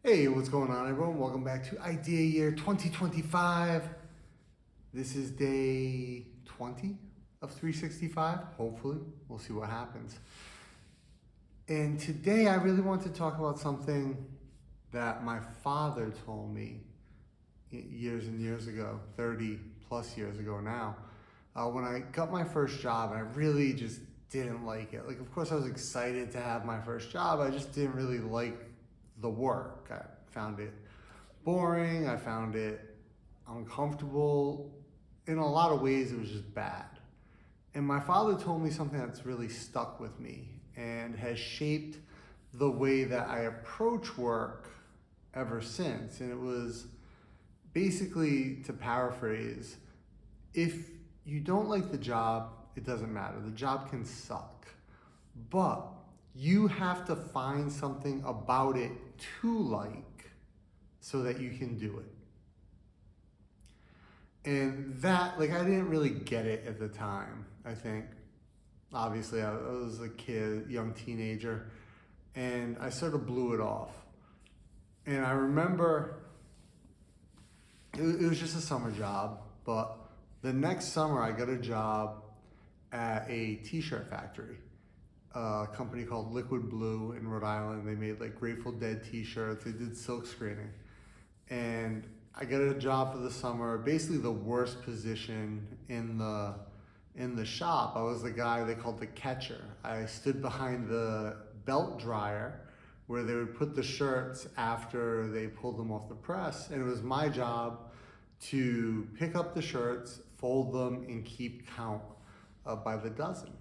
Hey, what's going on, everyone? Welcome back to Idea Year 2025. This is day 20 of 365. Hopefully, we'll see what happens. And today, I really want to talk about something that my father told me years and years ago, 30 plus years ago now, when I got my first job, and I really just didn't like it. Like, of course, I was excited to have my first job. I just didn't really like the work. I found it boring. I found it uncomfortable. In a lot of ways, it was just bad. And my father told me something that's really stuck with me and has shaped the way that I approach work ever since. And it was basically, to paraphrase, if you don't like the job, it doesn't matter. The job can suck. But you have to find something about it to like so that you can do it. And that, like, I didn't really get it at the time, I think. Obviously, I was a kid, young teenager, and I sort of blew it off. And I remember it was just a summer job, but the next summer I got a job at a t-shirt factory. A company called Liquid Blue in Rhode Island. They made like Grateful Dead t-shirts. They did silk screening. And I got a job for the summer, basically the worst position in the shop. I was the guy they called the catcher. I stood behind the belt dryer where they would put the shirts after they pulled them off the press. And it was my job to pick up the shirts, fold them, and keep count by the dozen.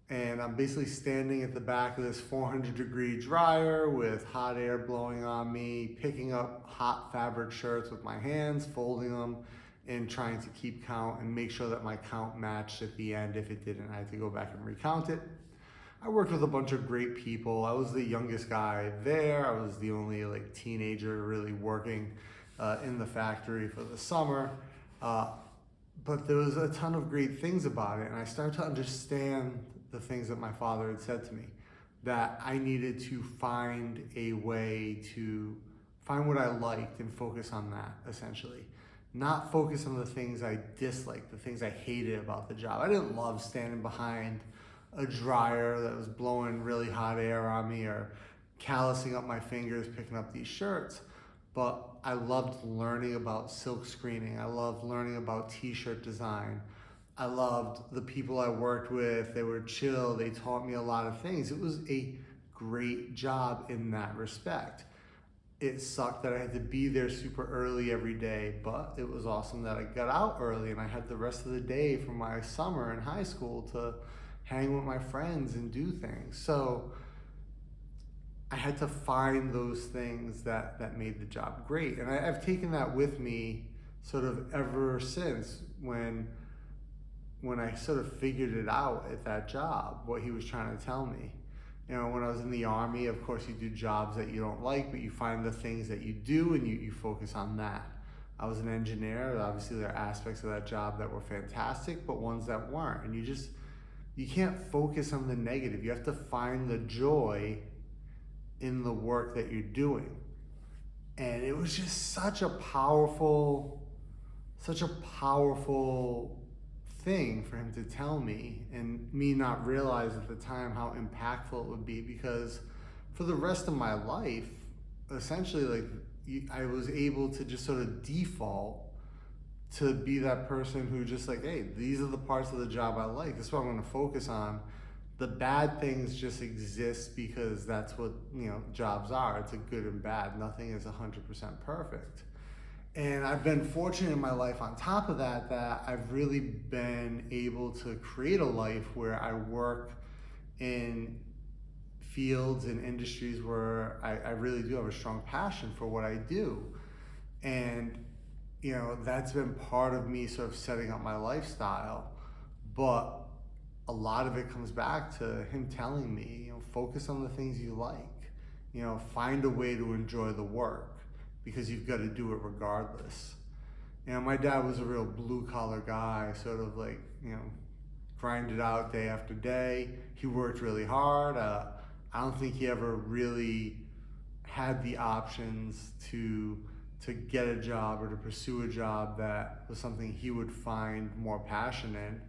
And I'm basically standing at the back of this 400-degree dryer with hot air blowing on me, picking up hot fabric shirts with my hands, folding them, and trying to keep count and make sure that my count matched at the end. If it didn't, I had to go back and recount it. I worked with a bunch of great people. I was the youngest guy there. I was the only like teenager really working in the factory for the summer. But there was a ton of great things about it, and I started to understand the things that my father had said to me, that I needed to find a way to find what I liked and focus on that, essentially. Not focus on the things I disliked, the things I hated about the job. I didn't love standing behind a dryer that was blowing really hot air on me or callousing up my fingers picking up these shirts. But I loved learning about silk screening. I loved learning about t-shirt design. I loved the people I worked with. They were chill. They taught me a lot of things. It was a great job in that respect. It sucked that I had to be there super early every day, but it was awesome that I got out early and I had the rest of the day from my summer in high school to hang with my friends and do things. So I had to find those things that made the job great. And I've taken that with me sort of ever since when I sort of figured it out at that job, what he was trying to tell me. You know, when I was in the Army, of course, you do jobs that you don't like, but you find the things that you do and you focus on that. I was an engineer. Obviously, there are aspects of that job that were fantastic, but ones that weren't. And you can't focus on the negative. You have to find the joy in the work that you're doing. And it was just such a powerful thing for him to tell me, and me not realize at the time how impactful it would be, because for the rest of my life, essentially, like, I was able to just sort of default to be that person who just like, hey, these are the parts of the job I like. This is what I'm going to focus on. The bad things just exist because that's what, jobs are. It's a good and bad. Nothing is 100% perfect. And I've been fortunate in my life on top of that I've really been able to create a life where I work in fields and industries where I really do have a strong passion for what I do. And, that's been part of me sort of setting up my lifestyle. But a lot of it comes back to him telling me, focus on the things you like, find a way to enjoy the work, because you've got to do it regardless. My dad was a real blue collar guy, sort of like, grinded out day after day. He worked really hard. I don't think he ever really had the options to get a job or to pursue a job that was something he would find more passion in,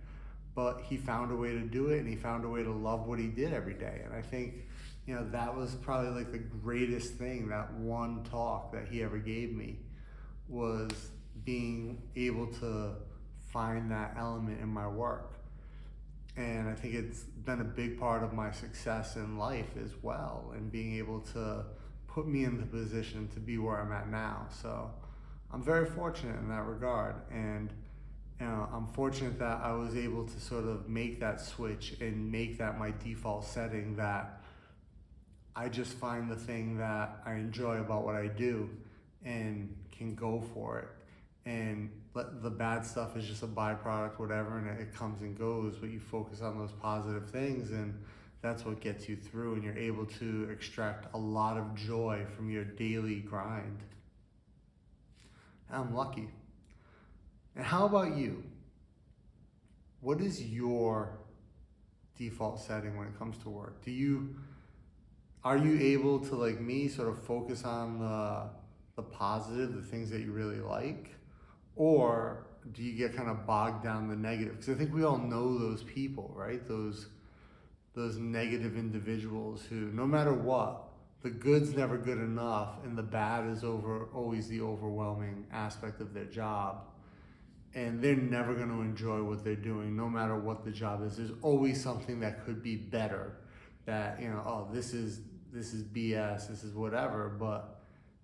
but he found a way to do it, and he found a way to love what he did every day. And I think, that was probably like the greatest thing, that one talk that he ever gave me, was being able to find that element in my work. And I think it's been a big part of my success in life as well, and being able to put me in the position to be where I'm at now. So I'm very fortunate in that regard. And I'm fortunate that I was able to sort of make that switch and make that my default setting, that I just find the thing that I enjoy about what I do and can go for it. And the bad stuff is just a byproduct, whatever, and it comes and goes, but you focus on those positive things, and that's what gets you through, and you're able to extract a lot of joy from your daily grind. And I'm lucky. And how about you? What is your default setting when it comes to work? Are you able to, like me, sort of focus on the positive, the things that you really like? Or do you get kind of bogged down in the negative? Because I think we all know those people, right? Those negative individuals who, no matter what, the good's never good enough, and the bad is always the overwhelming aspect of their job. And they're never going to enjoy what they're doing, no matter what the job is. There's always something that could be better. That, oh, this is BS, this is whatever. But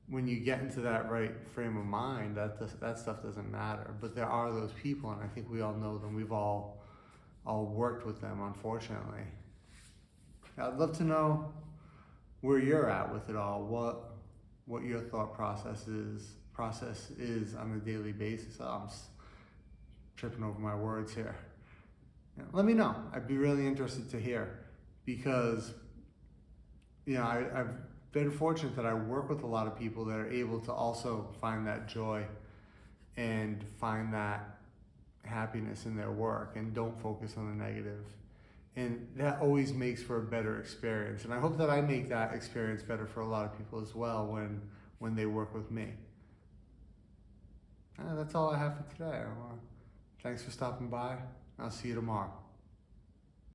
when you get into that right frame of mind, that stuff doesn't matter. But there are those people, and I think we all know them. We've all worked with them, unfortunately. I'd love to know where you're at with it all. What your thought process is on a daily basis. I'm tripping over my words here. Let me know. I'd be really interested to hear, because I've been fortunate that I work with a lot of people that are able to also find that joy and find that happiness in their work and don't focus on the negative. And that always makes for a better experience. And I hope that I make that experience better for a lot of people as well when they work with me. That's all I have for today. Thanks for stopping by. I'll see you tomorrow.